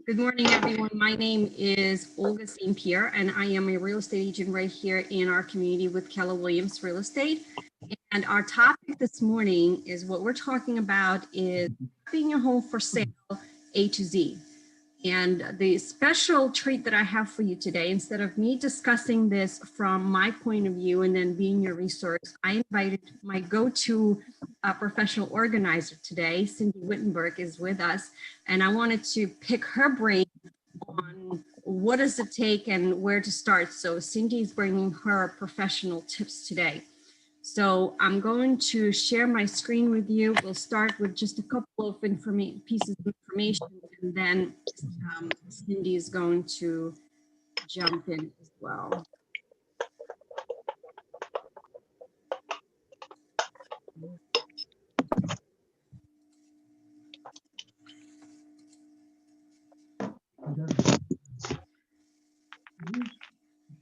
Good morning, everyone. My name is Olga St. Pierre, and I am a real estate agent right here in our community with Keller Williams Real Estate. And our topic this morning is what we're talking about is being a home for sale A to Z. And the special treat that I have for you today, instead of me discussing this from my point of view and then being your resource, I invited my go-to professional organizer today. Cindy Wittenberg is with us, and I wanted to pick her brain on what does it take and where to start. So Cindy's bringing her professional tips today. So I'm going to share my screen with you. We'll start with just a couple of pieces of information, and then Cindy is going to jump in as well.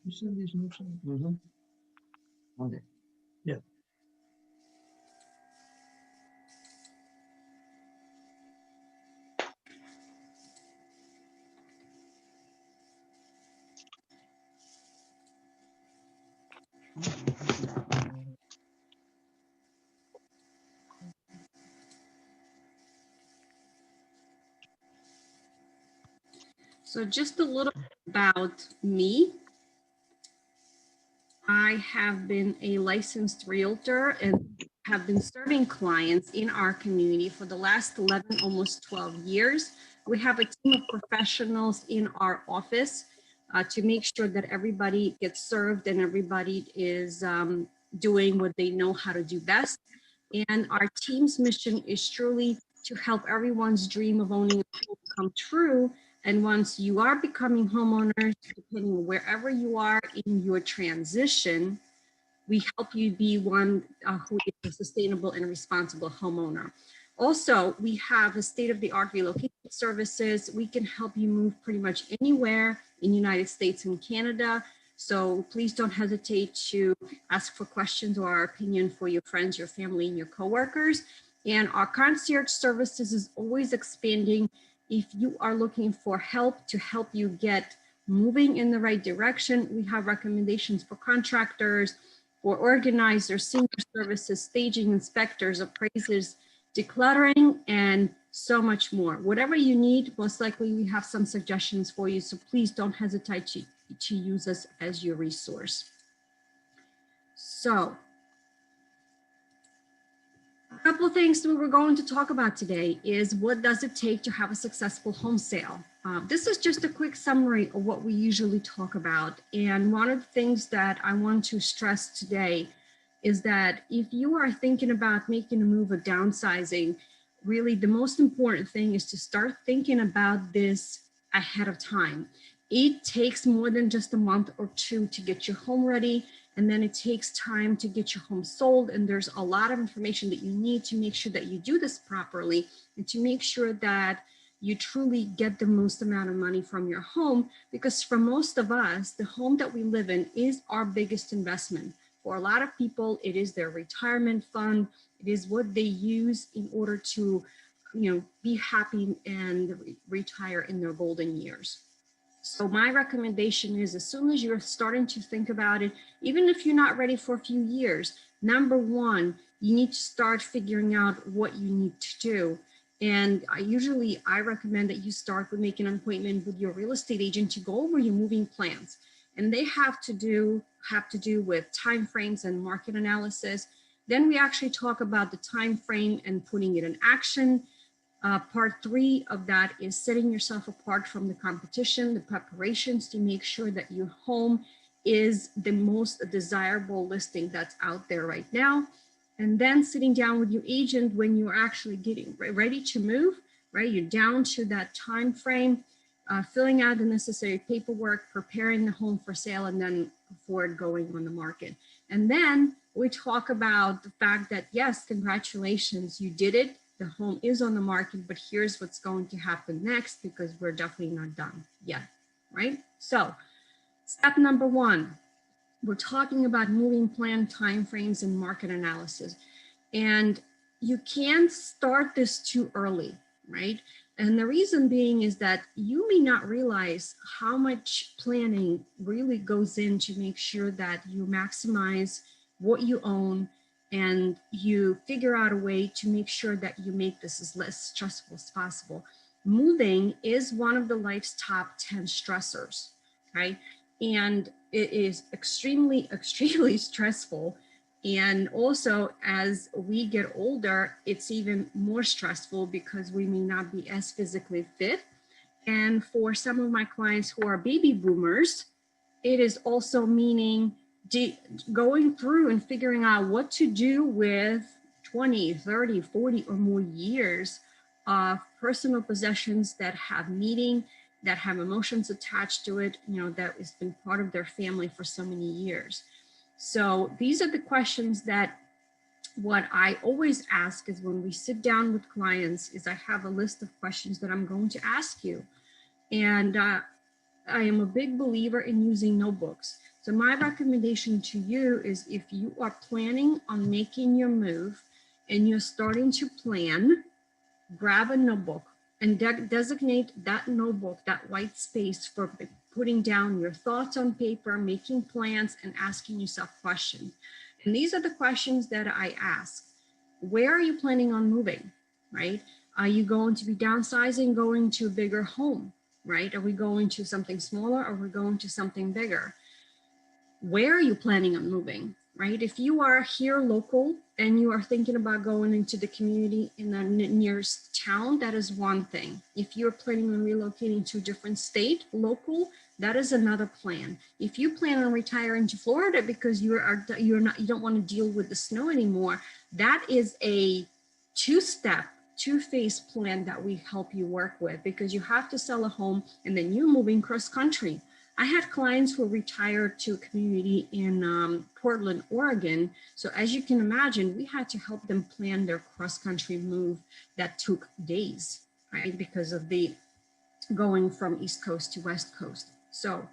You send these notes in? Okay. Yeah. So just a little about me. I have been a licensed realtor and have been serving clients in our community for the last 11, almost 12 years. We have a team of professionals in our office to make sure that everybody gets served and everybody is doing what they know how to do best. And our team's mission is truly to help everyone's dream of owning a home come true. And once you are becoming homeowners, depending on wherever you are in your transition, we help you be one who is a sustainable and responsible homeowner. Also, we have a state-of-the-art relocation services. We can help you move pretty much anywhere in the United States and Canada. So please don't hesitate to ask for questions or our opinion for your friends, your family, and your coworkers. And our concierge services is always expanding. If you are looking for help to help you get moving in the right direction, we have recommendations for contractors, for organizers, senior services, staging inspectors, appraisers, decluttering, and so much more. Whatever you need, most likely we have some suggestions for you, so please don't hesitate to use us as your resource. So, a couple of things that we're going to talk about today is what does it take to have a successful home sale? This is just a quick summary of what we usually talk about. And one of the things that I want to stress today is that if you are thinking about making a move or downsizing, really the most important thing is to start thinking about this ahead of time. It takes more than just a month or two to get your home ready, and then it takes time to get your home sold. And there's a lot of information that you need to make sure that you do this properly and to make sure that you truly get the most amount of money from your home, because for most of us, the home that we live in is our biggest investment. For a lot of people, it is their retirement fund. It is what they use in order to, be happy and retire in their golden years. So my recommendation is, as soon as you're starting to think about it, even if you're not ready for a few years, number one, you need to start figuring out what you need to do. And I recommend that you start with making an appointment with your real estate agent to go over your moving plans. And they have to do with timeframes and market analysis. Then we actually talk about the time frame and putting it in action. Part 3 of that is setting yourself apart from the competition, the preparations to make sure that your home is the most desirable listing that's out there right now. And then sitting down with your agent when you're actually getting ready to move, right? You're down to that time frame, filling out the necessary paperwork, preparing the home for sale, and then before going on the market. And then we talk about the fact that, yes, congratulations, you did it. The home is on the market, but here's what's going to happen next, because we're definitely not done yet, right? So step number 1, we're talking about moving plan, timeframes, and market analysis. And you can't start this too early, right? And the reason being is that you may not realize how much planning really goes in to make sure that you maximize what you own and you figure out a way to make sure that you make this as less stressful as possible. Moving is one of the life's top 10 stressors, right? And it is extremely, extremely stressful. And also, as we get older, it's even more stressful because we may not be as physically fit. And for some of my clients who are baby boomers, it is also meaning going through and figuring out what to do with 20, 30, 40 or more years of personal possessions that have meaning, that have emotions attached to it, that has been part of their family for so many years. So these are the questions that what I always ask is when we sit down with clients is I have a list of questions that I'm going to ask you. And I am a big believer in using notebooks. So my recommendation to you is if you are planning on making your move and you're starting to plan, grab a notebook and designate that notebook, that white space for putting down your thoughts on paper, making plans, and asking yourself questions. And these are the questions that I ask. Where are you planning on moving, right? Are you going to be downsizing, going to a bigger home, right? Are we going to something smaller or are we going to something bigger? Where are you planning on moving, right? If you are here local and you are thinking about going into the community in the nearest town, that is one thing. If you're planning on relocating to a different state, local, that is another plan. If you plan on retiring to Florida because you don't want to deal with the snow anymore, that is a two-phase plan that we help you work with, because you have to sell a home and then you're moving cross country. I had clients who retired to a community in Portland, Oregon. So as you can imagine, we had to help them plan their cross-country move that took days, right? Because of the going from East Coast to West Coast. So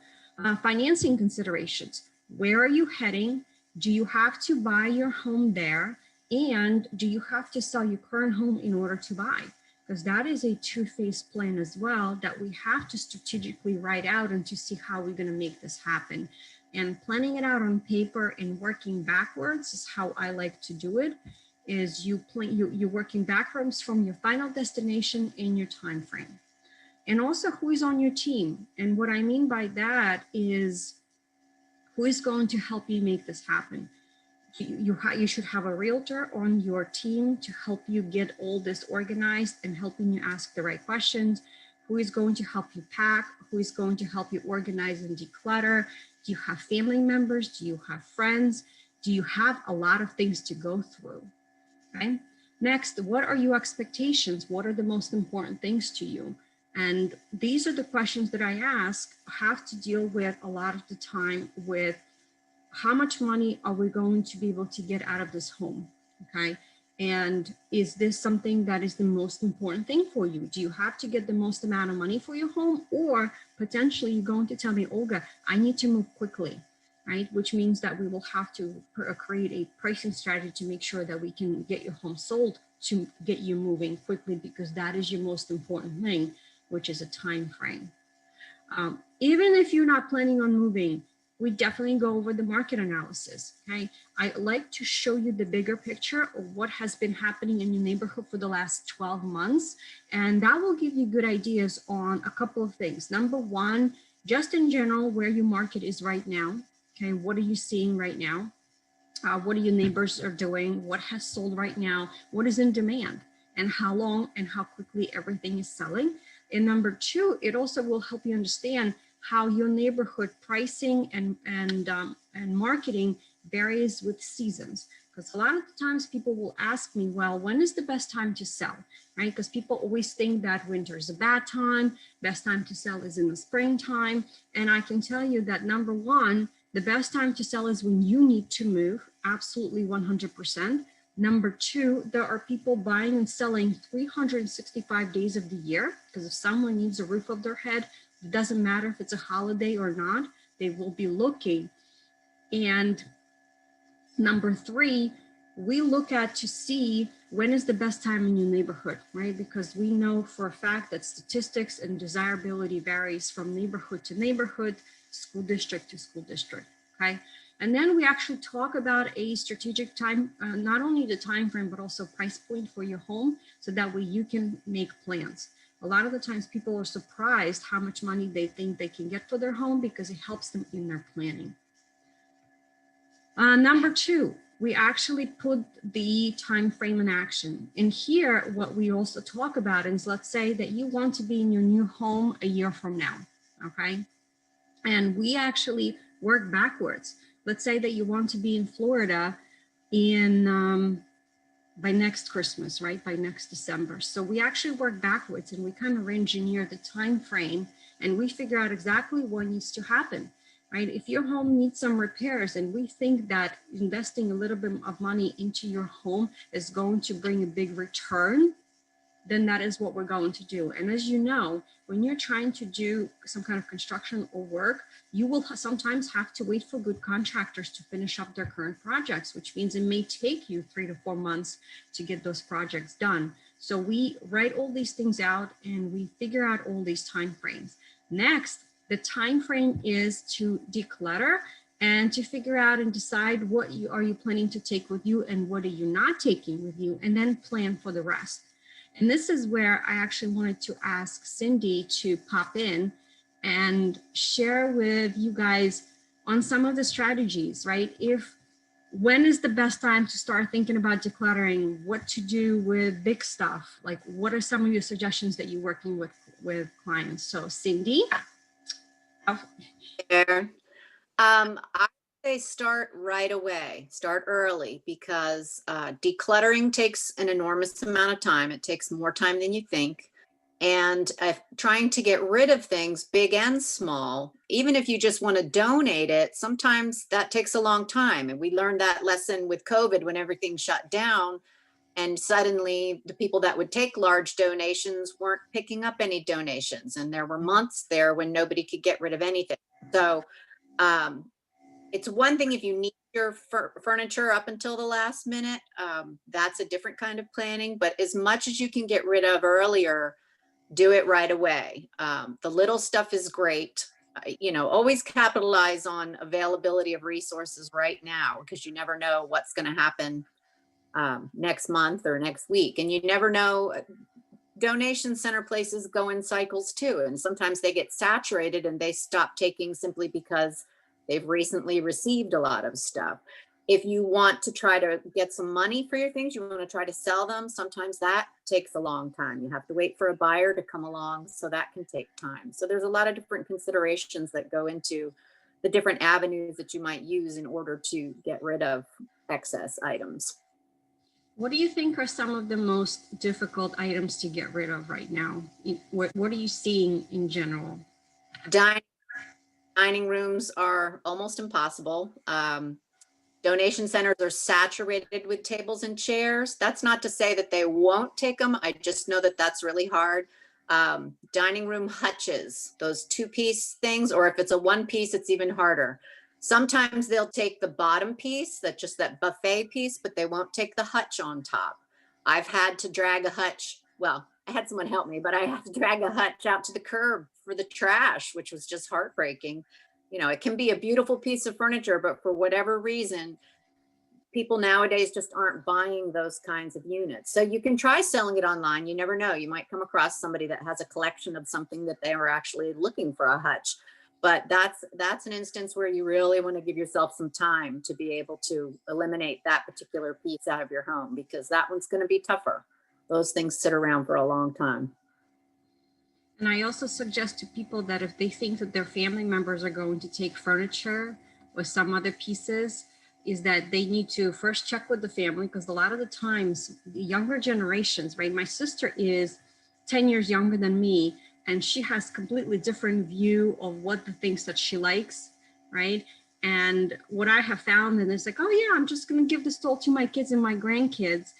financing considerations. Where are you heading? Do you have to buy your home there? And do you have to sell your current home in order to buy? Because that is a two-phase plan as well that we have to strategically write out and to see how we're going to make this happen. And planning it out on paper and working backwards is how I like to do it. Is you're working backwards from your final destination in your time frame. And also who is on your team. And what I mean by that is who is going to help you make this happen. You should have a realtor on your team to help you get all this organized and helping you ask the right questions. Who is going to help you pack? Who is going to help you organize and declutter? Do you have family members? Do you have friends? Do you have a lot of things to go through? Okay. Next, what are your expectations? What are the most important things to you? And these are the questions that I ask, have to deal with a lot of the time with how much money are we going to be able to get out of this home, okay? And is this something that is the most important thing for you? Do you have to get the most amount of money for your home? Or potentially you're going to tell me, Olga, I need to move quickly, right? Which means that we will have to create a pricing strategy to make sure that we can get your home sold to get you moving quickly, because that is your most important thing, which is a time frame. Even if you're not planning on moving, we definitely go over the market analysis, okay? I like to show you the bigger picture of what has been happening in your neighborhood for the last 12 months. And that will give you good ideas on a couple of things. Number one, just in general, where your market is right now, okay? What are you seeing right now? What are your neighbors are doing? What has sold right now? What is in demand? And how long and how quickly everything is selling? And number two, it also will help you understand how your neighborhood pricing and marketing varies with seasons. Because a lot of the times people will ask me, well, when is the best time to sell, right? Because people always think that winter is a bad time. Best time to sell is in the springtime. And I can tell you that number one, the best time to sell is when you need to move, absolutely 100%. Number two, there are people buying and selling 365 days of the year, because if someone needs a roof over their head, it doesn't matter if it's a holiday or not, they will be looking. And number three, we look at to see when is the best time in your neighborhood, right? Because we know for a fact that statistics and desirability varies from neighborhood to neighborhood, school district to school district, okay? And then we actually talk about a strategic time, not only the time frame, but also price point for your home, so that way you can make plans. A lot of the times people are surprised how much money they think they can get for their home because it helps them in their planning. Number two, we actually put the time frame in action. And here, what we also talk about is, let's say that you want to be in your new home a year from now, okay? And we actually work backwards. Let's say that you want to be in Florida in by next Christmas, right? By next December. So we actually work backwards and we kind of engineer the time frame, and we figure out exactly what needs to happen, right? If your home needs some repairs and we think that investing a little bit of money into your home is going to bring a big return, then that is what we're going to do. And as you know, when you're trying to do some kind of construction or work, you will sometimes have to wait for good contractors to finish up their current projects, which means it may take you 3 to 4 months to get those projects done. So we write all these things out and we figure out all these time frames. Next, the time frame is to declutter and to figure out and decide what you are planning to take with you and what are you not taking with you, and then plan for the rest. And this is where I actually wanted to ask Cindy to pop in and share with you guys on some of the strategies, right? When is the best time to start thinking about decluttering, what to do with big stuff? Like, what are some of your suggestions that you're working with clients? So Cindy. There. I say start right away, start early, because decluttering takes an enormous amount of time. It takes more time than you think. And trying to get rid of things, big and small, even if you just want to donate it, sometimes that takes a long time. And we learned that lesson with COVID when everything shut down. And suddenly the people that would take large donations weren't picking up any donations. And there were months there when nobody could get rid of anything. So it's one thing if you need your furniture up until the last minute, that's a different kind of planning, but as much as you can get rid of earlier, do it right away. The little stuff is great. Always capitalize on availability of resources right now, because you never know what's going to happen next month or next week. And you never know, donation center places go in cycles too. And sometimes they get saturated and they stop taking simply because they've recently received a lot of stuff. If you want to try to get some money for your things, you want to try to sell them, sometimes that takes a long time. You have to wait for a buyer to come along, so that can take time. So there's a lot of different considerations that go into the different avenues that you might use in order to get rid of excess items. What do you think are some of the most difficult items to get rid of right now? What are you seeing in general? Dining rooms are almost impossible. Donation centers are saturated with tables and chairs. That's not to say that they won't take them. I just know that that's really hard. Dining room hutches, those 2-piece things, or if it's a 1-piece, it's even harder. Sometimes they'll take the bottom piece, that buffet piece, but they won't take the hutch on top. I've had to drag a hutch. Well, I had someone help me, but I had to drag a hutch out to the curb for the trash, which was just heartbreaking. It can be a beautiful piece of furniture, but for whatever reason, people nowadays just aren't buying those kinds of units. So you can try selling it online. You never know. You might come across somebody that has a collection of something that they were actually looking for a hutch. But that's an instance where you really want to give yourself some time to be able to eliminate that particular piece out of your home, because that one's going to be tougher. Those things sit around for a long time. And I also suggest to people that if they think that their family members are going to take furniture or some other pieces, is that they need to first check with the family, because a lot of the times the younger generations, right? My sister is 10 years younger than me, and she has completely different view of what the things that she likes, right? And what I have found, and it's like, oh yeah, I'm just going to give this all to my kids and my grandkids.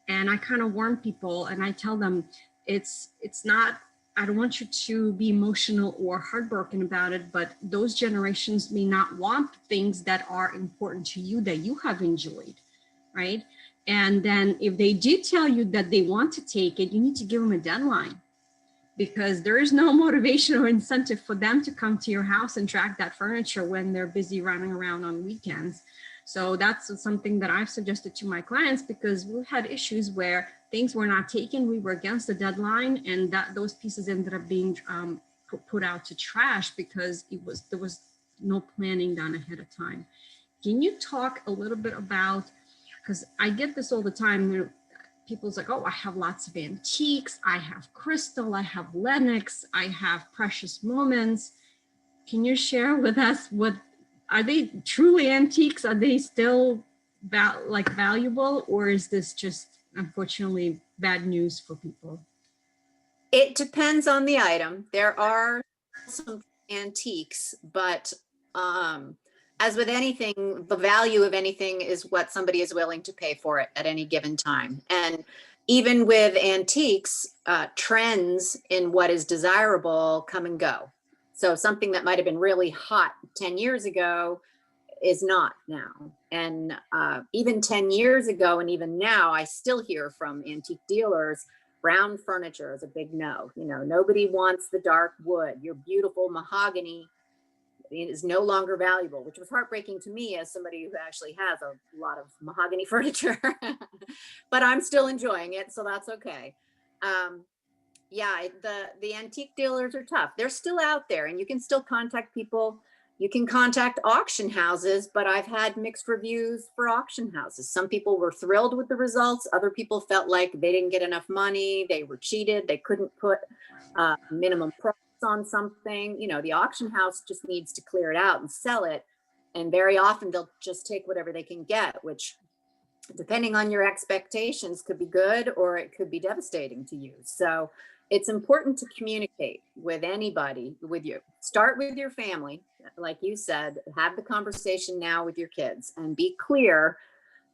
And I kind of warn people and I tell them, it's not, I don't want you to be emotional or heartbroken about it, but those generations may not want things that are important to you that you have enjoyed, right? And then if they do tell you that they want to take it, you need to give them a deadline, because there is no motivation or incentive for them to come to your house and track that furniture when they're busy running around on weekends. So that's something that I've suggested to my clients, because we've had issues where things were not taken, we were against the deadline, and that those pieces ended up being put out to trash because there was no planning done ahead of time. Can you talk a little bit about, because I get this all the time, people's like, oh, I have lots of antiques, I have crystal, I have Lenox, I have precious moments. Can you share with us, what are they truly antiques? Are they still valuable, or is this just unfortunately bad news for people? It depends on the item. There are some antiques, but as with anything, the value of anything is what somebody is willing to pay for it at any given time. And even with antiques, trends in what is desirable come and go. So something that might have been really hot 10 years ago is not now. And even 10 years ago and even now, I still hear from antique dealers, brown furniture is a big no. You know, nobody wants the dark wood. Your beautiful mahogany is no longer valuable, which was heartbreaking to me as somebody who actually has a lot of mahogany furniture. But I'm still enjoying it, so that's okay. Yeah, the antique dealers are tough. They're still out there, and you can still contact people. You can contact auction houses, but I've had mixed reviews for auction houses. Some people were thrilled with the results. Other people felt like they didn't get enough money. They were cheated. They couldn't put minimum price on something. You know, the auction house just needs to clear it out and sell it. And very often they'll just take whatever they can get, which, depending on your expectations, could be good or it could be devastating to you. So it's important to communicate with anybody. Start with your family, like you said, have the conversation now with your kids and be clear,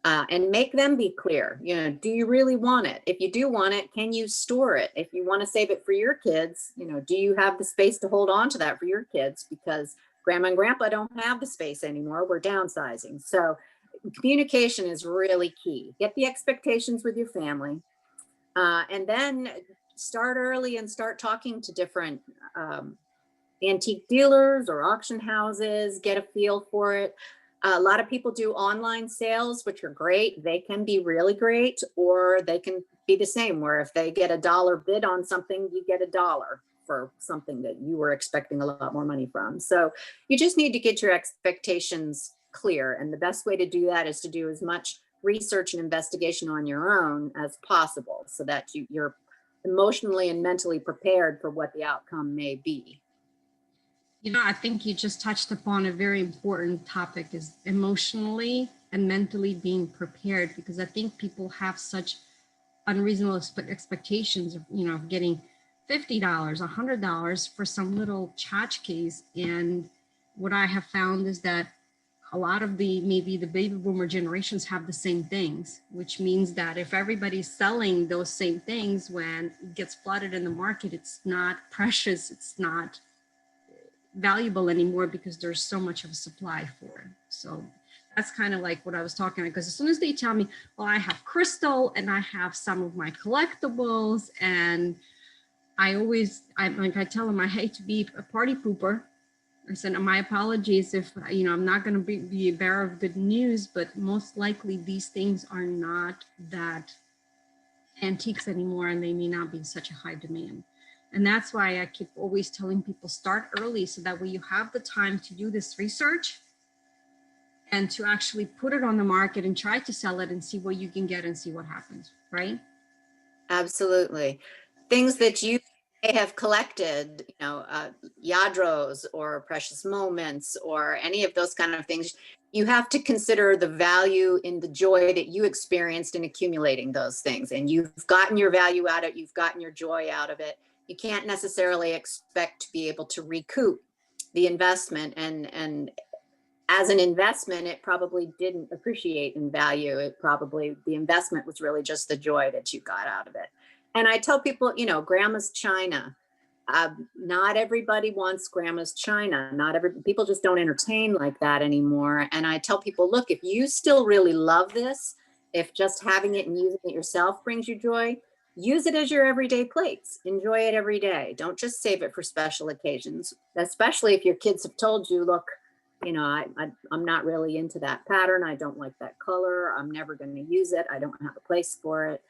and make them be clear. You know, do you really want it? If you do want it, can you store it? If you want to save it for your kids, you know, do you have the space to hold on to that for your kids? Because grandma and grandpa don't have the space anymore. We're downsizing. So communication is really key. Get the expectations with your family, and then start early and start talking to different antique dealers or auction houses, get a feel for it. A lot of people do online sales, which are great. They can be really great, or they can be the same, where if they get $1 bid on something, you get $1 for something that you were expecting a lot more money from. So you just need to get your expectations clear. And the best way to do that is to do as much research and investigation on your own as possible, so that you're emotionally and mentally prepared for what the outcome may be. You know, I think you just touched upon a very important topic, is emotionally and mentally being prepared, because I think people have such unreasonable expectations of, you know, getting $50, $100 for some little tchotchkes. And what I have found is that a lot of maybe the baby boomer generations have the same things, which means that if everybody's selling those same things, when it gets flooded in the market, it's not precious, it's not valuable anymore, because there's so much of a supply for it. So that's kind of like what I was talking about, because as soon as they tell me, well, I have crystal and I have some of my collectibles, and I tell them I hate to be a party pooper. I said, my apologies if, you know, I'm not going to be a bearer of good news, but most likely these things are not that antiques anymore, and they may not be in such a high demand. And that's why I keep always telling people, start early, so that way you have the time to do this research and to actually put it on the market and try to sell it and see what you can get and see what happens, right? Absolutely. Things that you may have collected, you know, Yadros or precious moments or any of those kind of things, you have to consider the value in the joy that you experienced in accumulating those things. And you've gotten your value out of it, you've gotten your joy out of it. You can't necessarily expect to be able to recoup the investment. And as an investment, it probably didn't appreciate in value. The investment was really just the joy that you got out of it. And I tell people, you know, grandma's china. Not everybody wants grandma's china. People just don't entertain like that anymore. And I tell people, look, if you still really love this, If just having it and using it yourself brings you joy, use it as your everyday plates. Enjoy it every day. Don't just save it for special occasions, especially if your kids have told you, look, you know, I'm not really into that pattern. I don't like that color. I'm never going to use it. I don't have a place for it.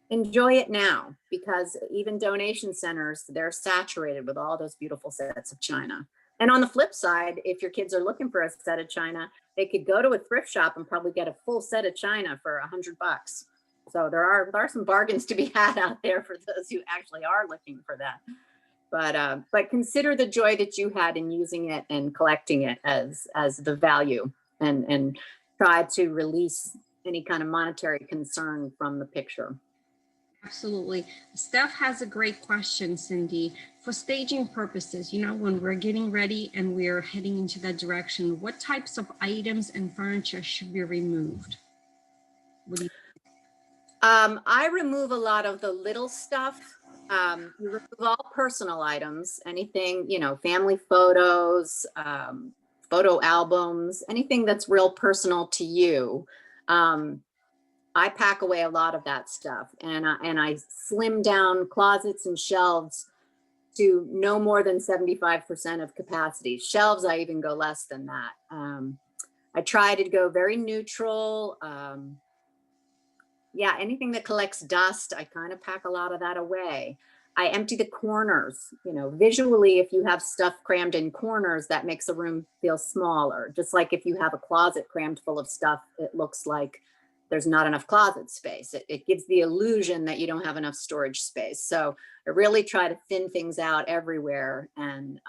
Enjoy it now, because even donation centers, they're saturated with all those beautiful sets of china. And on the flip side, if your kids are looking for a set of china, they could go to a thrift shop and probably get a full set of china for $100. So there are some bargains to be had out there for those who actually are looking for that. But consider the joy that you had in using it and collecting it as the value, and try to release any kind of monetary concern from the picture. Absolutely. Steph has a great question, Cindy. For staging purposes, you know, when we're getting ready and we're heading into that direction, what types of items and furniture should be removed? What do you I remove a lot of the little stuff. You remove all personal items, anything, you know, family photos, photo albums, anything that's real personal to you. I pack away a lot of that stuff, and I slim down closets and shelves to no more than 75% of capacity. Shelves, I even go less than that. I try to go very neutral. Yeah, anything that collects dust, I kind of pack a lot of that away. I empty the corners, you know, visually, if you have stuff crammed in corners, that makes a room feel smaller. Just like if you have a closet crammed full of stuff, it looks like there's not enough closet space. It gives the illusion that you don't have enough storage space. So I really try to thin things out everywhere. And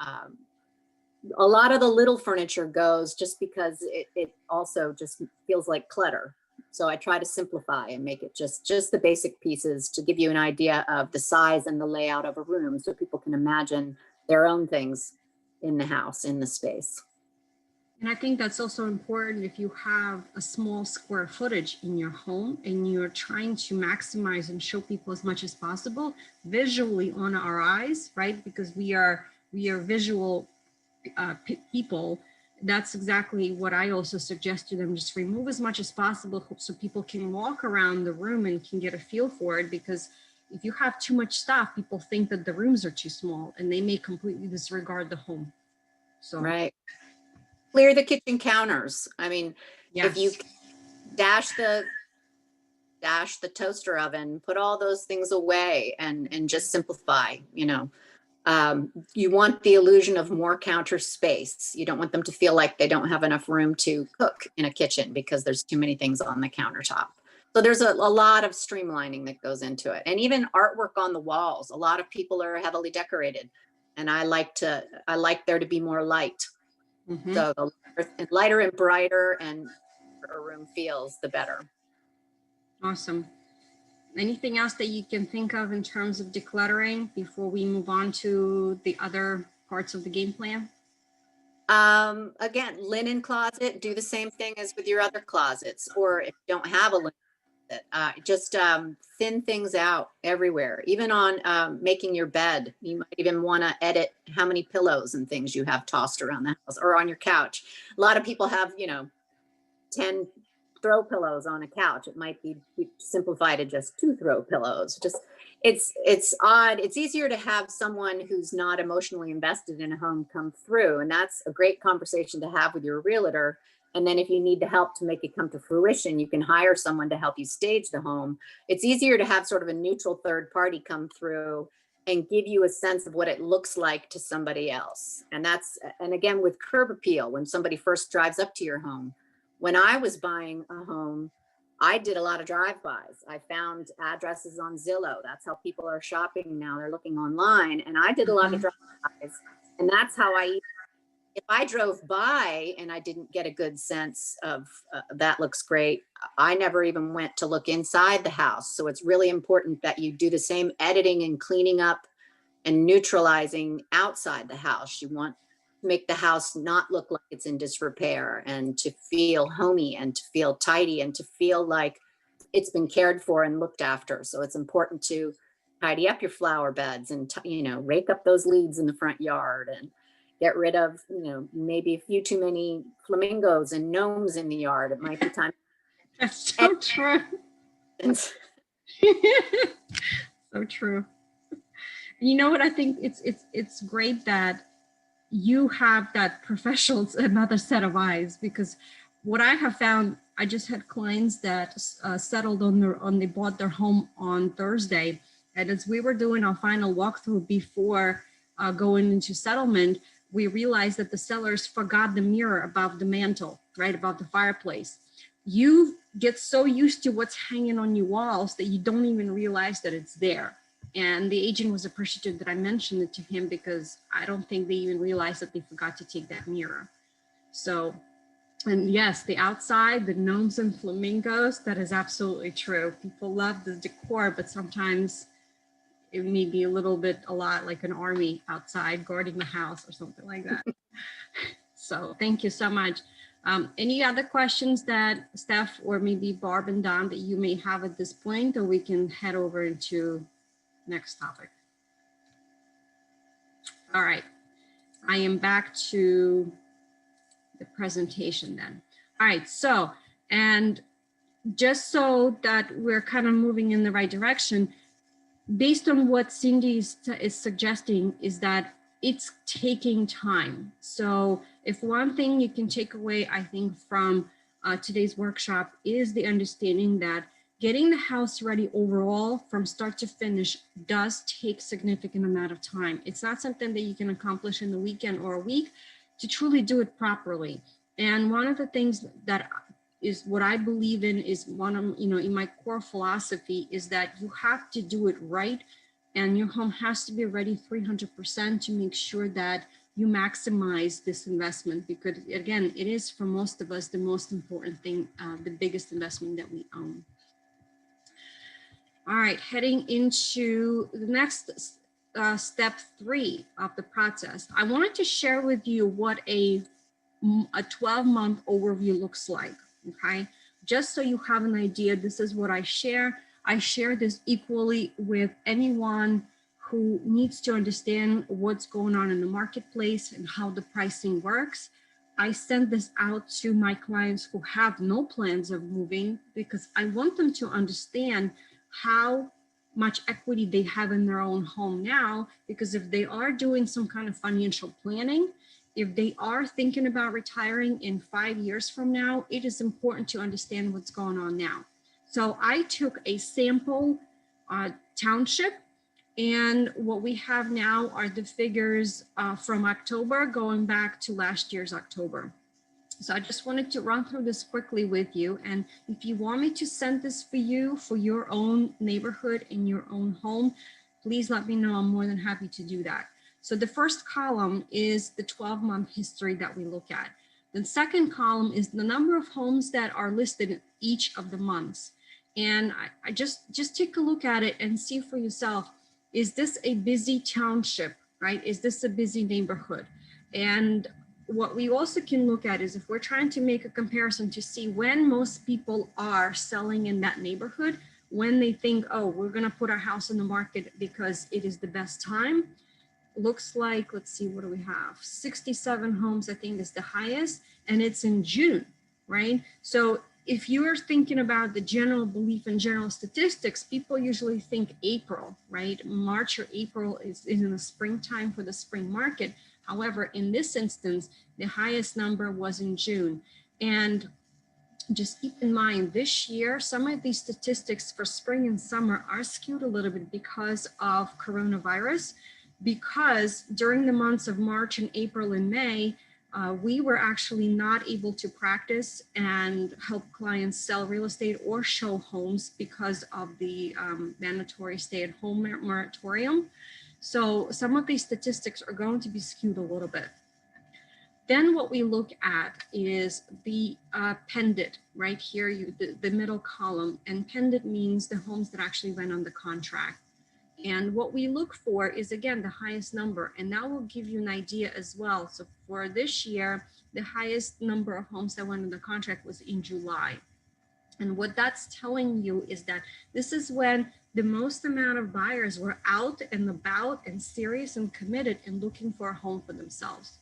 a lot of the little furniture goes just because it also just feels like clutter. So I try to simplify and make it just the basic pieces to give you an idea of the size and the layout of a room, so people can imagine their own things in the house, in the space. And I think that's also important if you have a small square footage in your home and you're trying to maximize and show people as much as possible visually on our eyes, right? Because we are visual people. That's exactly what I also suggest to them. Just remove as much as possible so people can walk around the room and can get a feel for it. Because if you have too much stuff, people think that the rooms are too small and they may completely disregard the home. So right. Clear the kitchen counters. I mean, yes. if you dash the toaster oven, put all those things away and just simplify, you know. You want the illusion of more counter space. You don't want them to feel like they don't have enough room to cook in a kitchen because there's too many things on the countertop. So there's a lot of streamlining that goes into it. And even artwork on the walls. A lot of people are heavily decorated, and I like there to be more light. Mm-hmm. So the lighter and brighter and a room feels, the better. Awesome. Anything else that you can think of in terms of decluttering before we move on to the other parts of the game plan? Again, linen closet, do the same thing as with your other closets, or if you don't have a linen closet, just thin things out everywhere. Even on making your bed, you might even want to edit how many pillows and things you have tossed around the house or on your couch. A lot of people have, you know, 10 throw pillows on a couch. It might be simplified to just 2 throw pillows. Just it's odd. It's easier to have someone who's not emotionally invested in a home come through, and that's a great conversation to have with your realtor. And then if you need the help to make it come to fruition, you can hire someone to help you stage the home. It's easier to have sort of a neutral third party come through and give you a sense of what it looks like to somebody else. And again, with curb appeal, when somebody first drives up to your home. When I was buying a home, I did a lot of drive-bys. I found addresses on Zillow. That's how people are shopping now. They're looking online. And I did a lot of drive-bys. And that's how if I drove by and I didn't get a good sense of that looks great, I never even went to look inside the house. So it's really important that you do the same editing and cleaning up and neutralizing outside the house. You want make the house not look like it's in disrepair, and to feel homey and to feel tidy and to feel like it's been cared for and looked after. So it's important to tidy up your flower beds and, you know, rake up those leaves in the front yard and get rid of, you know, maybe a few too many flamingos and gnomes in the yard. It might be time That's so true. And So true. You know what? I think it's great that you have that professional another set of eyes, because what I have found, I just had clients that settled they bought their home on Thursday, and as we were doing our final walkthrough before going into settlement, we realized that the sellers forgot the mirror above the mantle, right above the fireplace. You get so used to what's hanging on your walls that you don't even realize that it's there. And the agent was appreciative that I mentioned it to him, because I don't think they even realized that they forgot to take that mirror. So, and yes, the outside, the gnomes and flamingos, that is absolutely true. People love the decor, but sometimes it may be a lot like an army outside guarding the house or something like that. So thank you so much. Any other questions that Steph or maybe Barb and Don that you may have at this point, or we can head over into next topic? All right, I am back to the presentation then. All right, so, and just so that we're kind of moving in the right direction, based on what Cindy is suggesting, is that it's taking time. So if one thing you can take away, I think, from today's workshop is the understanding that getting the house ready overall from start to finish does take significant amount of time. It's not something that you can accomplish in the weekend or a week to truly do it properly. And one of the things that is what I believe in is one of, in my core philosophy is that you have to do it right. And your home has to be ready 300% to make sure that you maximize this investment, because again, it is for most of us the most important thing, the biggest investment that we own. All right, heading into the next step 3 of the process. I wanted to share with you what a 12-month overview looks like, okay? Just so you have an idea, this is what I share. I share this equally with anyone who needs to understand what's going on in the marketplace and how the pricing works. I send this out to my clients who have no plans of moving, because I want them to understand how much equity they have in their own home now, because if they are doing some kind of financial planning, if they are thinking about retiring in 5 years from now, it is important to understand what's going on now. So I took a sample township, and what we have now are the figures from October going back to last year's October. So I just wanted to run through this quickly with you. And if you want me to send this for you for your own neighborhood in your own home, please let me know. I'm more than happy to do that. So the first column is the 12-month history that we look at. The second column is the number of homes that are listed in each of the months. And I just take a look at it and see for yourself, is this a busy township, right? Is this a busy neighborhood? And what we also can look at is if we're trying to make a comparison to see when most people are selling in that neighborhood, when they think, oh, we're going to put our house on the market because it is the best time. Looks like, let's see, what do we have? 67 homes, I think, is the highest, and it's in June, right? So if you're thinking about the general belief and general statistics, people usually think April, right? March or April is in the springtime for the spring market. However, in this instance, the highest number was in June. And just keep in mind, this year, some of these statistics for spring and summer are skewed a little bit because of coronavirus, because during the months of March and April and May, we were actually not able to practice and help clients sell real estate or show homes because of the mandatory stay-at-home moratorium. So some of these statistics are going to be skewed a little bit. Then what we look at is the pendant right here, the middle column, and pendant means the homes that actually went on the contract. And what we look for is, again, the highest number, and that will give you an idea as well. So for this year, the highest number of homes that went on the contract was in July. And what that's telling you is that this is when the most amount of buyers were out and about and serious and committed and looking for a home for themselves,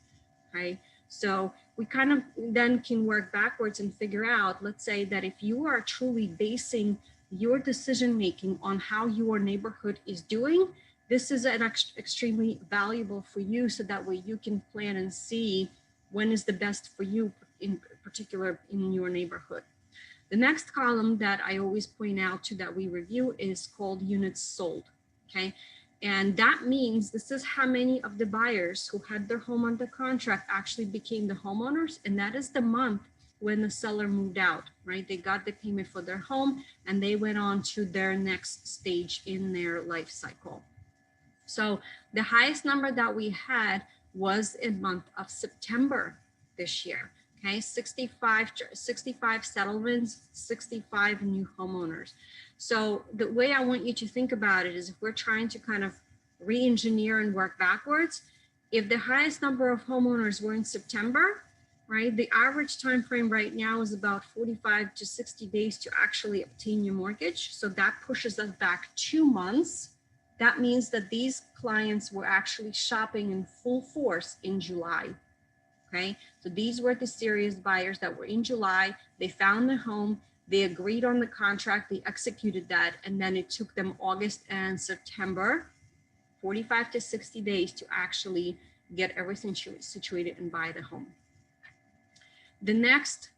right? So we kind of then can work backwards and figure out, let's say that if you are truly basing your decision making on how your neighborhood is doing, this is an extremely valuable for you, so that way you can plan and see when is the best for you in particular in your neighborhood. The next column that I always point out to that we review is called units sold, okay? And that means this is how many of the buyers who had their home under contract actually became the homeowners, and that is the month when the seller moved out, right? They got the payment for their home and they went on to their next stage in their life cycle. So the highest number that we had was in month of September this year. Okay, 65 settlements, 65 new homeowners. So the way I want you to think about it is, if we're trying to kind of re-engineer and work backwards, if the highest number of homeowners were in September, right, the average time frame right now is about 45 to 60 days to actually obtain your mortgage. So that pushes us back 2 months. That means that these clients were actually shopping in full force in July. Okay, so these were the serious buyers that were in July. They found the home, they agreed on the contract, they executed that, and then it took them August and September, 45 to 60 days to actually get everything situated and buy the home. The next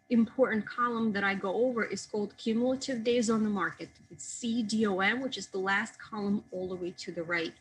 important column that I go over is called cumulative days on the market. It's CDOM, which is the last column all the way to the right.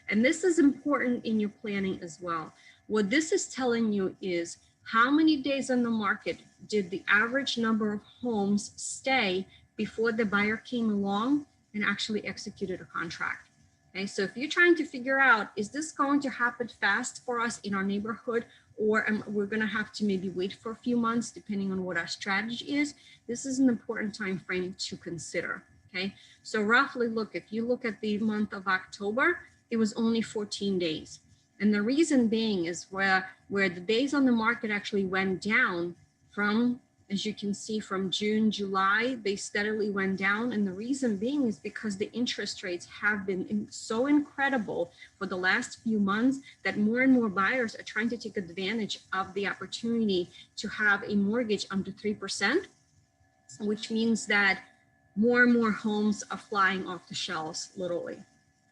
And this is important in your planning as well. What this is telling you is how many days on the market did the average number of homes stay before the buyer came along and actually executed a contract. Okay, so if you're trying to figure out, is this going to happen fast for us in our neighborhood, or we're going to have to maybe wait for a few months depending on what our strategy is, this is an important time frame to consider. Okay, so roughly look, if you look at the month of October, it was only 14 days. And the reason being is where the days on the market actually went down from, as you can see, from June, July, they steadily went down. And the reason being is because the interest rates have been so incredible for the last few months that more and more buyers are trying to take advantage of the opportunity to have a mortgage under 3%, which means that more and more homes are flying off the shelves, literally.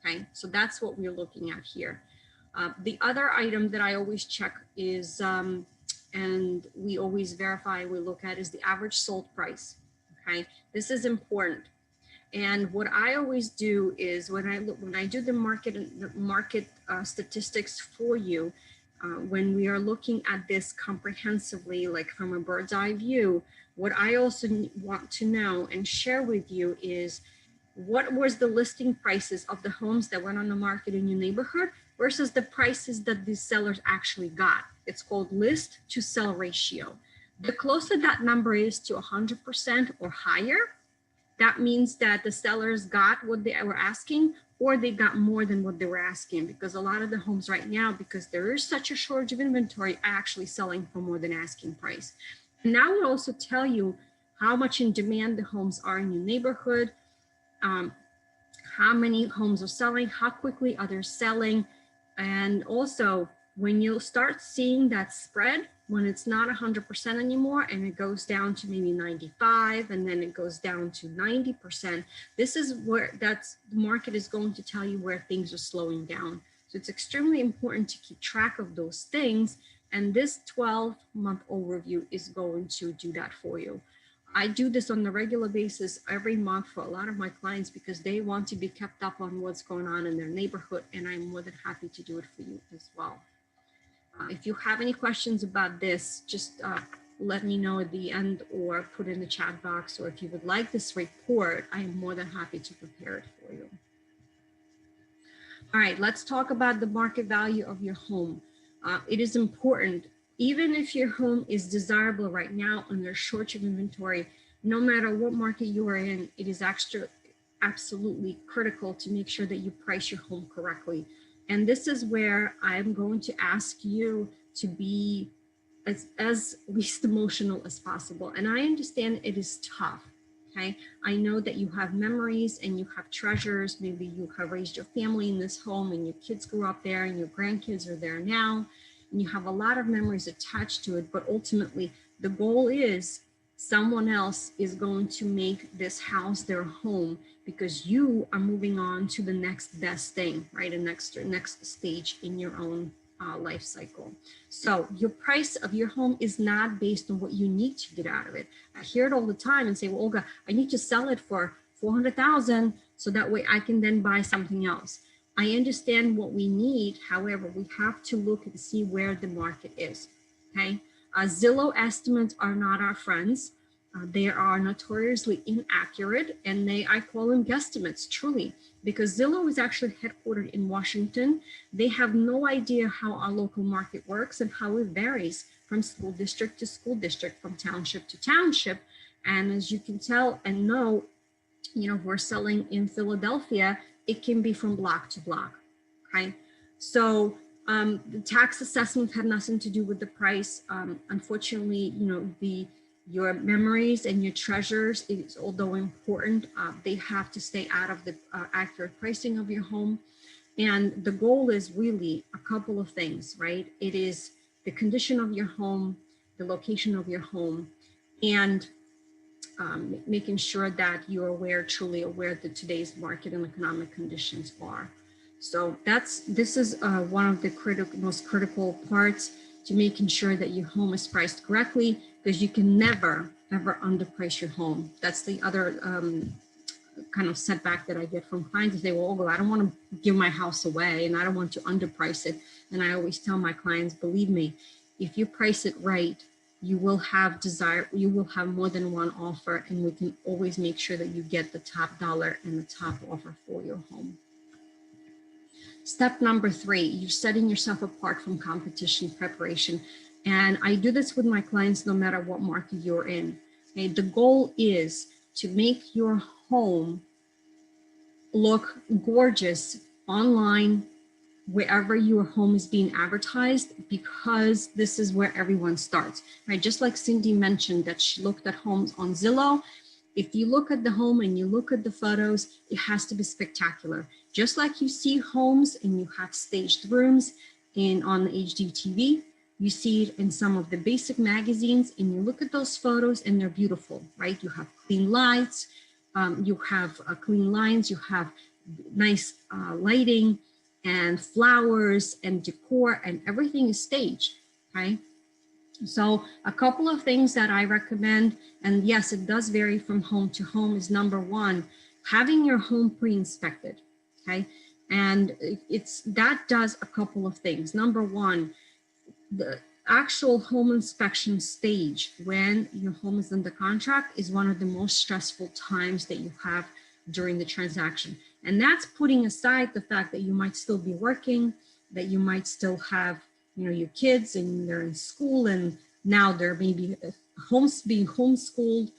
Okay, so that's what we're looking at here. The other item that I always check is, and we always verify, we look at, is the average sold price. Okay, this is important. And what I always do is when I do the market statistics for you, when we are looking at this comprehensively, like from a bird's eye view, what I also want to know and share with you is, what was the listing prices of the homes that went on the market in your neighborhood versus the prices that these sellers actually got. It's called list to sell ratio. The closer that number is to 100% or higher, that means that the sellers got what they were asking, or they got more than what they were asking, because a lot of the homes right now, because there is such a shortage of inventory, are actually selling for more than asking price. And that will also tell you how much in demand the homes are in your neighborhood, how many homes are selling, how quickly are they selling. And also, when you start seeing that spread, when it's not 100% anymore and it goes down to maybe 95 and then it goes down to 90%, this is where the market is going to tell you where things are slowing down. So it's extremely important to keep track of those things. And this 12-month overview is going to do that for you. I do this on a regular basis every month for a lot of my clients because they want to be kept up on what's going on in their neighborhood, and I'm more than happy to do it for you as well. If you have any questions about this, just let me know at the end or put in the chat box, or if you would like this report, I am more than happy to prepare it for you. All right, let's talk about the market value of your home. It is important. Even if your home is desirable right now and there's shortage of inventory, no matter what market you are in, it is absolutely critical to make sure that you price your home correctly. And this is where I'm going to ask you to be as least emotional as possible. And I understand it is tough. Okay, I know that you have memories and you have treasures. Maybe you have raised your family in this home and your kids grew up there and your grandkids are there now. and you have a lot of memories attached to it, but ultimately the goal is someone else is going to make this house their home because you are moving on to the next best thing, right? The next stage in your own life cycle. So your price of your home is not based on what you need to get out of it. I hear it all the time and say, well, Olga, I need to sell it for 400,000 so that way I can then buy something else. I understand what we need. However, we have to look and see where the market is, okay? Zillow estimates are not our friends. They are notoriously inaccurate, and I call them guesstimates, truly, because Zillow is actually headquartered in Washington. They have no idea how our local market works and how it varies from school district to school district, from township to township. And as you can tell and know, you know, if we're selling in Philadelphia, it can be from block to block, okay? So the tax assessment had nothing to do with the price. Unfortunately, you know, your memories and your treasures is, although important, they have to stay out of the accurate pricing of your home. And the goal is really a couple of things, right? It is the condition of your home, the location of your home, and making sure that you're truly aware that today's market and economic conditions are. So this is one of the most critical parts to making sure that your home is priced correctly, because you can never, ever underprice your home. That's the other kind of setback that I get from clients. They say, well, I don't want to give my house away and I don't want to underprice it. And I always tell my clients, believe me, if you price it right, you will have more than one offer, and we can always make sure that you get the top dollar and the top offer for your home. Step number 3, you're setting yourself apart from competition preparation. And I do this with my clients no matter what market you're in. Okay? The goal is to make your home look gorgeous online, wherever your home is being advertised, because this is where everyone starts, right? Just like Cindy mentioned that she looked at homes on Zillow. If you look at the home and you look at the photos, it has to be spectacular. Just like you see homes and you have staged rooms on the HGTV, you see it in some of the basic magazines, and you look at those photos and they're beautiful, right? You have clean lights, you have clean lines, you have nice lighting, and flowers and decor, and everything is staged, okay? So a couple of things that I recommend, and yes, it does vary from home to home, is number 1, having your home pre-inspected, okay? And that does a couple of things. Number 1, the actual home inspection stage when your home is under contract is one of the most stressful times that you have during the transaction. And that's putting aside the fact that you might still be working, that you might still have, you know, your kids and they're in school, and now they're maybe being homeschooled.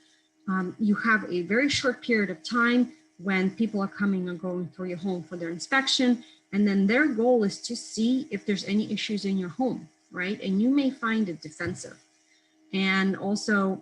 You have a very short period of time when people are coming and going through your home for their inspection. And then their goal is to see if there's any issues in your home, right? And you may find it defensive. And also,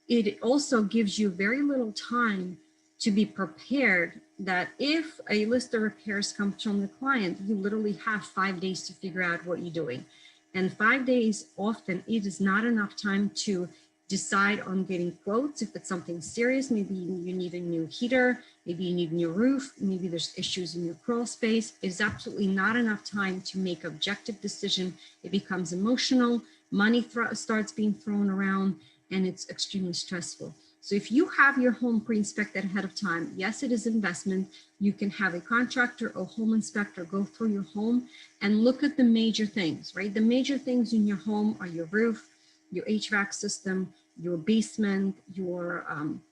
it also gives you very little time to be prepared that if a list of repairs comes from the client, you literally have 5 days to figure out what you're doing. And 5 days, often it is not enough time to decide on getting quotes. If it's something serious, maybe you need a new heater, maybe you need a new roof, maybe there's issues in your crawl space. It's absolutely not enough time to make objective decision. It becomes emotional, money starts being thrown around, and it's extremely stressful. So if you have your home pre-inspected ahead of time, yes, it is investment. You can have a contractor or home inspector go through your home and look at the major things, right? The major things in your home are your roof, your HVAC system, your basement, your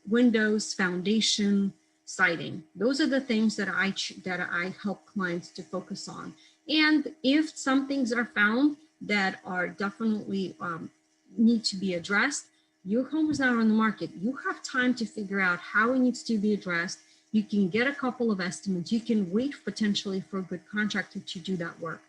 windows, foundation, siding. Those are the things that I help clients to focus on. And if some things are found that are definitely need to be addressed, your home is not on the market. You have time to figure out how it needs to be addressed. You can get a couple of estimates. You can wait potentially for a good contractor to do that work.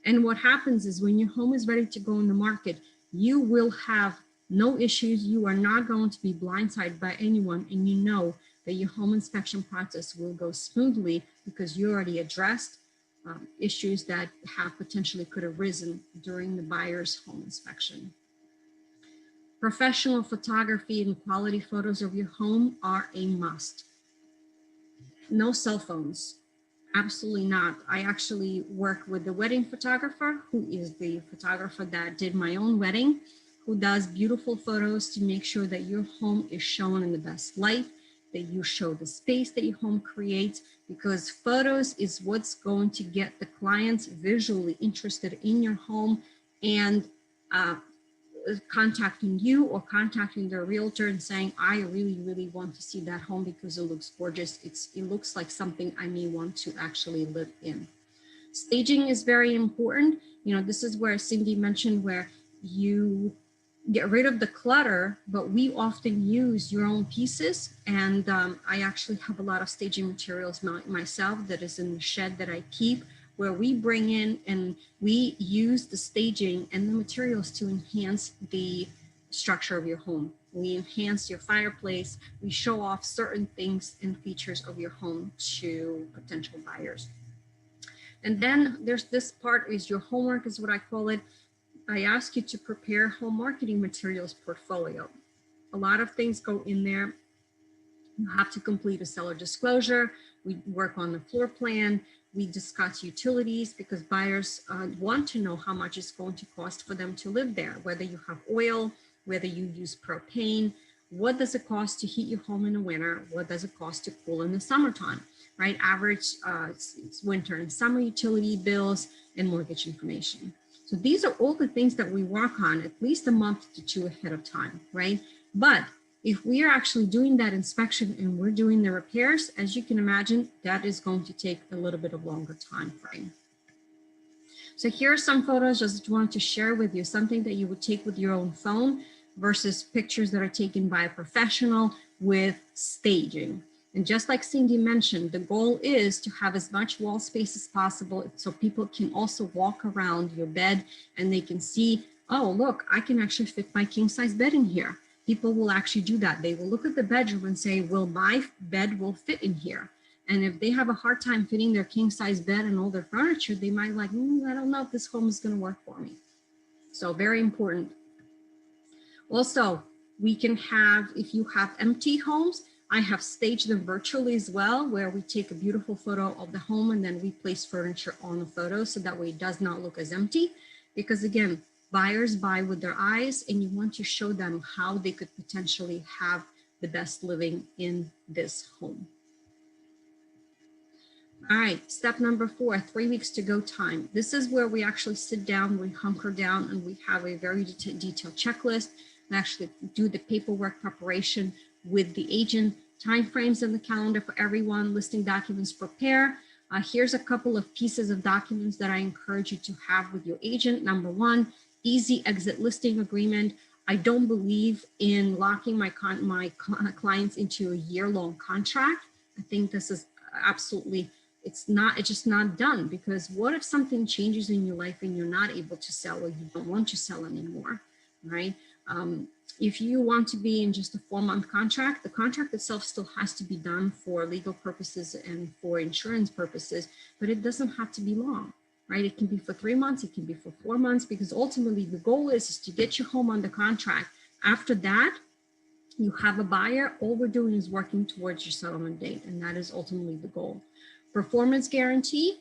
And what happens is when your home is ready to go in the market, you will have no issues. You are not going to be blindsided by anyone, and you know that your home inspection process will go smoothly because you already addressed issues that have potentially could have arisen during the buyer's home inspection. Professional photography and quality photos of your home are a must. No cell phones. Absolutely not. I actually work with the wedding photographer, who is the photographer that did my own wedding, who does beautiful photos to make sure that your home is shown in the best light, that you show the space that your home creates, because photos is what's going to get the clients visually interested in your home and contacting you or contacting their realtor and saying, I really, really want to see that home because it looks gorgeous. It looks like something I may want to actually live in. Staging is very important. You know, this is where Cindy mentioned where you get rid of the clutter, but we often use your own pieces. And I actually have a lot of staging materials myself that is in the shed that I keep, where we bring in and we use the staging and the materials to enhance the structure of your home. We enhance your fireplace. We show off certain things and features of your home to potential buyers. And then there's this part is your homework is what I call it. I ask you to prepare home marketing materials portfolio. A lot of things go in there. You have to complete a seller disclosure. We work on the floor plan. We discuss utilities because buyers want to know how much it's going to cost for them to live there, whether you have oil, whether you use propane, what does it cost to heat your home in the winter? What does it cost to cool in the summertime, right? Average it's winter and summer utility bills and mortgage information. So these are all the things that we work on at least a month to two ahead of time, right? But if we are actually doing that inspection and we're doing the repairs, as you can imagine, that is going to take a little bit of longer time frame. So here are some photos just wanted to share with you, something that you would take with your own phone versus pictures that are taken by a professional with staging. And just like Cindy mentioned, the goal is to have as much wall space as possible so people can also walk around your bed and they can see, oh, look, I can actually fit my king size bed in here. People will actually do that. They will look at the bedroom and say, well, my bed will fit in here. And if they have a hard time fitting their king size bed and all their furniture, they might like, I don't know if this home is going to work for me. So very important. Also, we can have, if you have empty homes, I have staged them virtually as well, where we take a beautiful photo of the home and then we place furniture on the photo so that way it does not look as empty. Because again, buyers buy with their eyes and you want to show them how they could potentially have the best living in this home. All right, step number 4, 3 weeks to go time. This is where we actually sit down, we hunker down, and we have a very detailed checklist and actually do the paperwork preparation with the agent, timeframes in the calendar for everyone, listing documents prepare. Here's a couple of pieces of documents that I encourage you to have with your agent. Number 1, easy exit listing agreement. I don't believe in locking my clients into a year-long contract. I think this is absolutely, it's just not done, because what if something changes in your life and you're not able to sell or you don't want to sell anymore, right? If you want to be in just a 4-month contract, the contract itself still has to be done for legal purposes and for insurance purposes, but it doesn't have to be long, right? It can be for 3 months, it can be for 4 months, because ultimately the goal is to get your home under contract. After that, you have a buyer. All we're doing is working towards your settlement date, and that is ultimately the goal. Performance guarantee.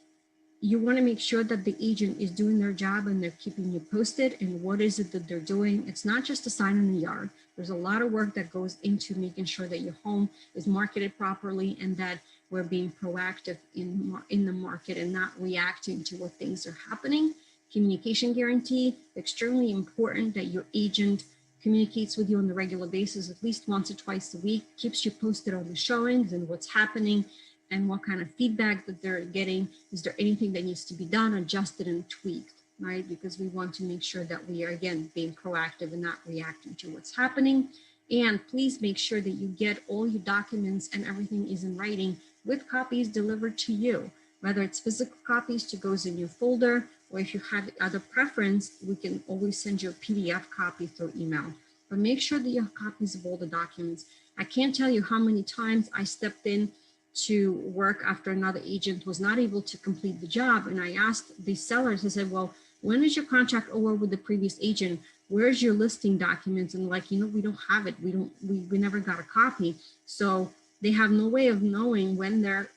You want to make sure that the agent is doing their job and they're keeping you posted and what is it that they're doing. It's not just a sign in the yard. There's a lot of work that goes into making sure that your home is marketed properly and that we're being proactive in the market and not reacting to what things are happening. Communication guarantee, extremely important that your agent communicates with you on a regular basis, at least once or twice a week, keeps you posted on the showings and what's happening and what kind of feedback that they're getting. Is there anything that needs to be done, adjusted and tweaked, right? Because we want to make sure that we are, again, being proactive and not reacting to what's happening. And please make sure that you get all your documents and everything is in writing with copies delivered to you, whether it's physical copies to goes in your folder, or if you have other preference, we can always send you a PDF copy through email. But make sure that you have copies of all the documents. I can't tell you how many times I stepped in to work after another agent was not able to complete the job. And I asked the sellers, I said, well, when is your contract over with the previous agent? Where's your listing documents? And like, we don't have it. We never got a copy. So they have no way of knowing when their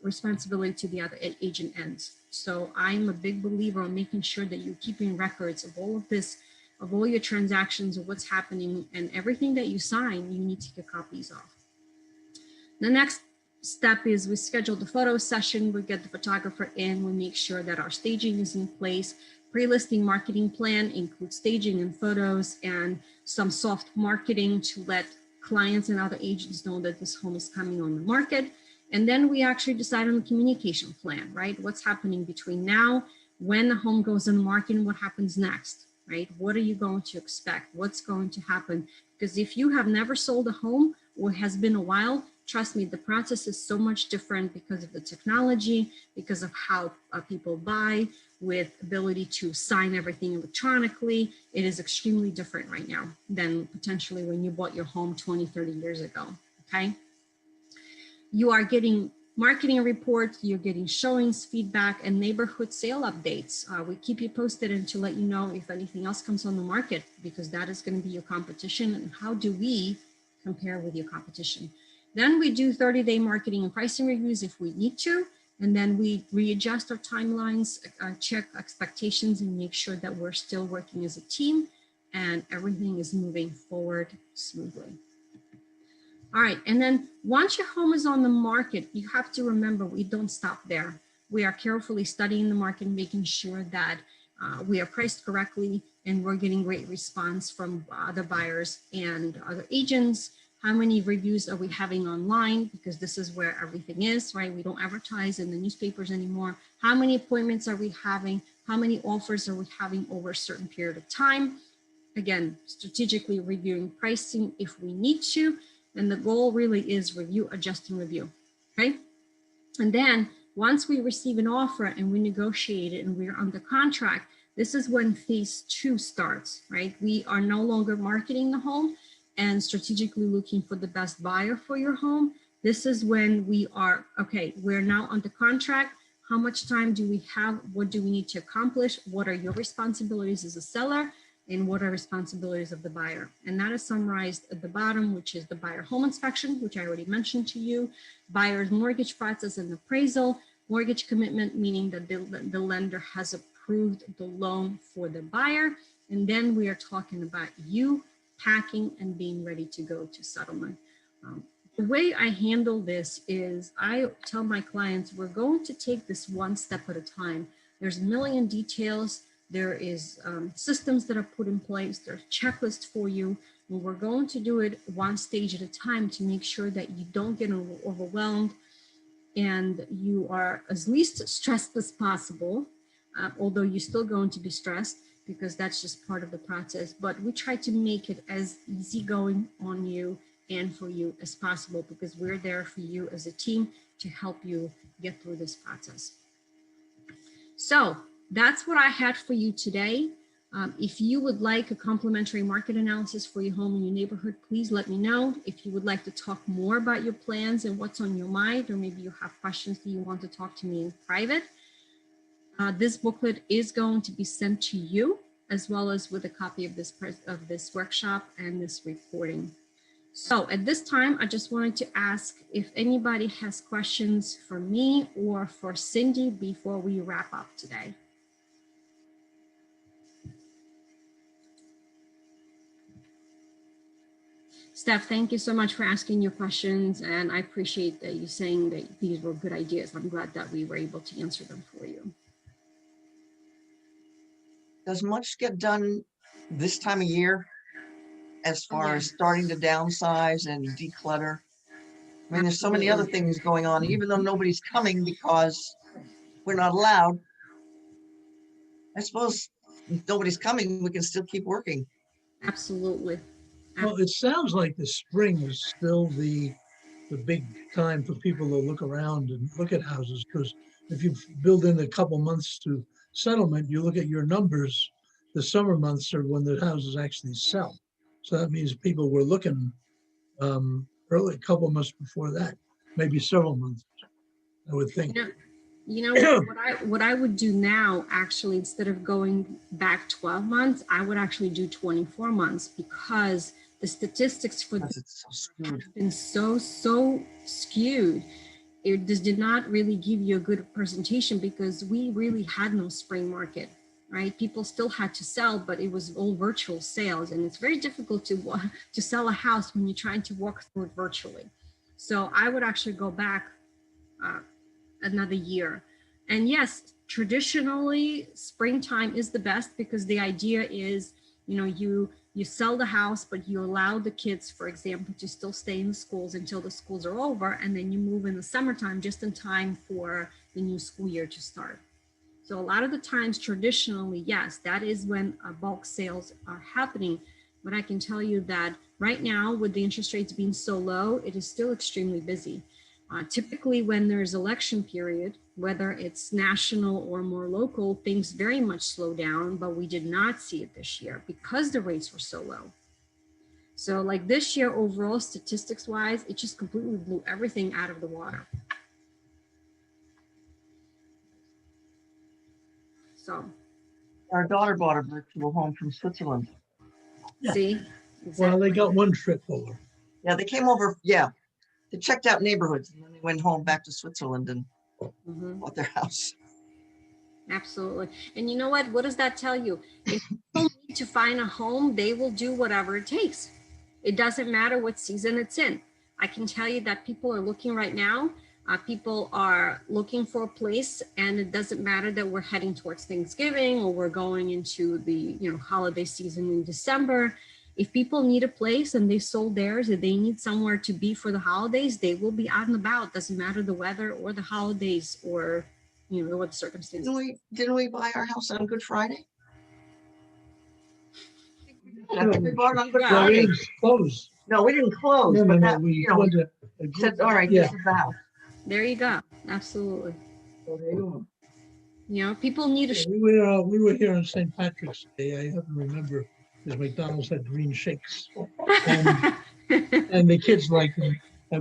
responsibility to the other agent ends. So I'm a big believer in making sure that you're keeping records of all of this, of all your transactions, of what's happening, and everything that you sign, you need to get copies of. The next step is we schedule the photo session, we get the photographer in, we make sure that our staging is in place. Pre-listing marketing plan includes staging and photos and some soft marketing to let clients and other agents know that this home is coming on the market. And then we actually decide on the communication plan, right? What's happening between now, when the home goes on the market, and what happens next, right? What are you going to expect? What's going to happen? Because if you have never sold a home or has been a while, trust me, the process is so much different because of the technology, because of how people buy, with ability to sign everything electronically. It is extremely different right now than potentially when you bought your home 20, 30 years ago, okay? You are getting marketing reports, you're getting showings, feedback, and neighborhood sale updates. We keep you posted and to let you know if anything else comes on the market, because that is going to be your competition, and how do we compare with your competition. Then we do 30-day marketing and pricing reviews if we need to, and then we readjust our timelines, check expectations, and make sure that we're still working as a team and everything is moving forward smoothly. All right, and then once your home is on the market, you have to remember we don't stop there. We are carefully studying the market, making sure that we are priced correctly and we're getting great response from other buyers and other agents. How many reviews are we having online? Because this is where everything is, right? We don't advertise in the newspapers anymore. How many appointments are we having? How many offers are we having over a certain period of time? Again, strategically reviewing pricing if we need to. And the goal really is review, adjust, and review, okay? And then once we receive an offer and we negotiate it and we're under contract, this is when phase 2 starts, right? We are no longer marketing the home and strategically looking for the best buyer for your home. This is when we are, okay, we're now under contract. How much time do we have? What do we need to accomplish? What are your responsibilities as a seller? And what are responsibilities of the buyer? And that is summarized at the bottom, which is the buyer home inspection, which I already mentioned to you, buyer's mortgage process and appraisal, mortgage commitment, meaning that the lender has approved the loan for the buyer. And then we are talking about you packing and being ready to go to settlement. The way I handle this is I tell my clients, we're going to take this one step at a time. There's a million details. There is systems that are put in place. There's checklists for you. And we're going to do it one stage at a time to make sure that you don't get overwhelmed and you are as least stressed as possible, although you're still going to be stressed because that's just part of the process. But we try to make it as easygoing on you and for you as possible, because we're there for you as a team to help you get through this process. So that's what I had for you today. If you would like a complimentary market analysis for your home and your neighborhood, please let me know. If you would like to talk more about your plans and what's on your mind, or maybe you have questions that you want to talk to me in private, this booklet is going to be sent to you, as well as with a copy of this workshop and this recording. So at this time, I just wanted to ask if anybody has questions for me or for Cindy before we wrap up today. Steph, thank you so much for asking your questions, and I appreciate that you saying that these were good ideas. I'm glad that we were able to answer them for you. Does much get done this time of year as far as starting to downsize and declutter? I mean, there's so many other things going on, even though nobody's coming because we're not allowed. I suppose if nobody's coming, we can still keep working. Absolutely. Well, it sounds like the spring is still the big time for people to look around and look at houses, because if you build in a couple months to settlement, you look at your numbers, the summer months are when the houses actually sell. So that means people were looking early, a couple months before that. maybe several months, I would think. You know what I would do now, actually, instead of going back 12 months, I would actually do 24 months, because the statistics for Because it's so skewed. have been so skewed. It just did not really give you a good presentation, because we really had no spring market, right? People still had to sell, but it was all virtual sales, and it's very difficult to sell a house when you're trying to walk through it virtually. So I would actually go back another year. And yes, traditionally springtime is the best, because the idea is, you know, you sell the house, but you allow the kids, for example, to still stay in the schools until the schools are over, and then you move in the summertime just in time for the new school year to start. So a lot of the times, traditionally, yes, that is when bulk sales are happening. But I can tell you that right now, with the interest rates being so low, it is still extremely busy. Typically, when there's election period, whether it's national or more local, things very much slow down, but we did not see it this year because the rates were so low. So like this year, overall, statistics wise, it just completely blew everything out of the water. So, Our daughter bought a virtual home from Switzerland. Yeah. see? Well, they Exactly. got one trip over. Yeah, they came over, yeah. They checked out neighborhoods and then they went home back to Switzerland and Mhm. bought their house. Absolutely. And you know what? What does that tell you? If people need to find a home, they will do whatever it takes. It doesn't matter what season it's in. I can tell you that people are looking right now. People are looking for a place, and it doesn't matter that we're heading towards Thanksgiving or we're going into the holiday season in December. If people need a place and they sold theirs, if they need somewhere to be for the holidays, they will be out and about. Doesn't matter the weather or the holidays or what the circumstances. Didn't we buy our house on Good Friday? I No, think we bought it on Good Yeah. Well, we Friday. didn't close. No, we didn't close, No, but no, that, we we went to a group. said, all right, Yeah. this is the house. There you go. Absolutely. So there you People need a We were here on St. Patrick's Day. I happen to remember because McDonald's had green shakes, and the kids liked them.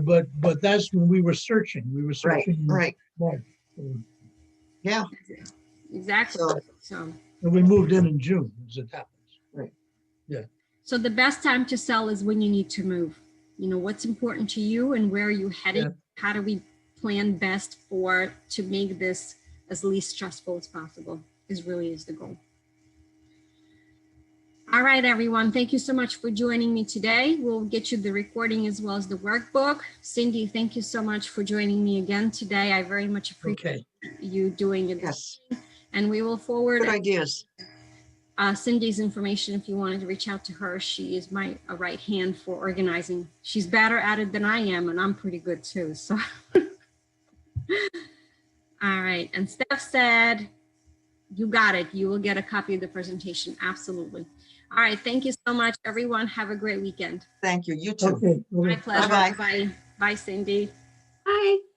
But that's when we were searching. We were go. Right, searching. right. March. Yeah. exactly. So, So And we moved in June, as it happens. so the best time to sell is when you need to move. What's important to you and where are you heading? Yeah. How do we plan best to make this as least stressful as possible is the goal. All right, everyone. Thank you so much for joining me today. We'll get you the recording as well as the workbook. Cindy, thank you so much for joining me again today. I very much appreciate you doing it. yes, And we will forward good ideas. Cindy's information if you wanted to reach out to her. She is my right hand for organizing. She's better at it than I am, and I'm pretty good too. So, all right. And Steph said, you got it. You will get a copy of the presentation. Absolutely. All right. Thank you so much, everyone. Have a great weekend. Thank you. You too. Okay. My pleasure. Bye-bye. Bye. Bye, Cindy. Bye.